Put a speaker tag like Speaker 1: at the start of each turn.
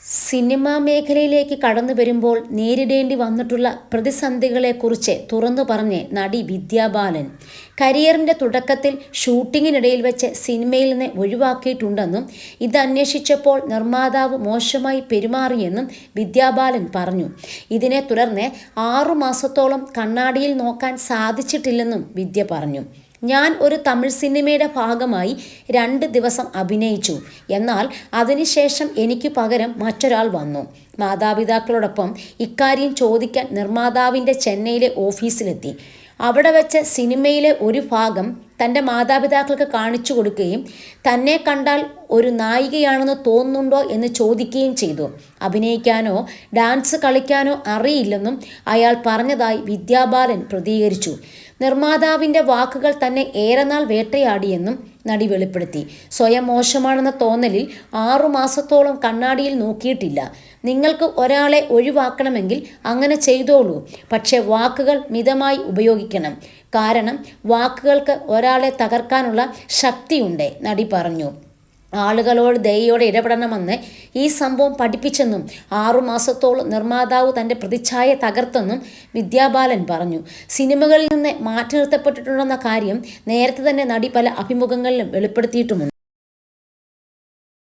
Speaker 1: Cinema മേഖലയിലേക്ക് കടന്നു വരുമ്പോൾ നേരിടേണ്ടി വന്നിട്ടുള്ള പ്രതിസന്ധികളെക്കുറിച്ച് തുറന്നു പറഞ്ഞ് നടി വിദ്യാ ബാലൻ കരിയറിൻ്റെ തുടക്കത്തിൽ ഷൂട്ടിങ്ങിനിടയിൽ വെച്ച് സിനിമയിൽ നിന്ന് ഒഴിവാക്കിയിട്ടുണ്ടെന്നും ഇത് അന്വേഷിച്ചപ്പോൾ നിർമ്മാതാവ് മോശമായി പെരുമാറിയെന്നും വിദ്യാ ബാലൻ പറഞ്ഞു. ഇതിനെ തുടർന്ന് 6 മാസത്തോളം കണ്ണാടിയിൽ നോക്കാൻ സാധിച്ചിട്ടില്ലെന്നും വിദ്യ പറഞ്ഞു. ഞാൻ ഒരു തമിഴ് സിനിമയുടെ ഭാഗമായി 2 ദിവസം അഭിനയിച്ചു. എന്നാൽ അതിനുശേഷം എനിക്ക് പകരം മറ്റൊരാൾ വന്നു. മാതാപിതാക്കളോടൊപ്പം ഇക്കാര്യം ചോദിക്കാൻ നിർമ്മാതാവിൻ്റെ ചെന്നൈയിലെ ഓഫീസിലെത്തി. അവിടെ വെച്ച് സിനിമയിലെ ഒരു ഭാഗം തൻ്റെ മാതാപിതാക്കൾക്ക് കാണിച്ചു കൊടുക്കുകയും തന്നെ കണ്ടാൽ ഒരു നായികയാണെന്ന് തോന്നുന്നുണ്ടോ എന്ന് ചോദിക്കുകയും ചെയ്തു. അഭിനയിക്കാനോ ഡാൻസ് കളിക്കാനോ അറിയില്ലെന്നും അയാൾ പറഞ്ഞതായി വിദ്യാ ബാലൻ പ്രതികരിച്ചു. നിർമ്മാതാവിൻ്റെ വാക്കുകൾ തന്നെ ഏറെ നാൾ വേട്ടയാടിയെന്നും നടി വെളിപ്പെടുത്തി. സ്വയം മോശമാണെന്ന തോന്നലിൽ 6 മാസത്തോളം കണ്ണാടിയിൽ നോക്കിയിട്ടില്ല. നിങ്ങൾക്ക് ഒരാളെ ഒഴിവാക്കണമെങ്കിൽ അങ്ങനെ ചെയ്തോളൂ, പക്ഷേ വാക്കുകൾ മിതമായി ഉപയോഗിക്കണം. കാരണം വാക്കുകൾക്ക് ഒരാളെ തകർക്കാനുള്ള ശക്തിയുണ്ട്, നടി പറഞ്ഞു. ആളുകളോട് ദയയോടെ ഇടപെടണമെന്ന് ഈ സംഭവം പഠിപ്പിച്ചെന്നും 6 മാസത്തോളം നിർമ്മാതാവ് തൻ്റെ പ്രതിച്ഛായ തകർത്തെന്നും വിദ്യാ ബാലൻ പറഞ്ഞു. സിനിമകളിൽ നിന്ന് മാറ്റി നിർത്തപ്പെട്ടിട്ടുണ്ടെന്ന കാര്യം നേരത്തെ തന്നെ നടി പല അഭിമുഖങ്ങളിലും വെളിപ്പെടുത്തിയിട്ടുമുണ്ട്.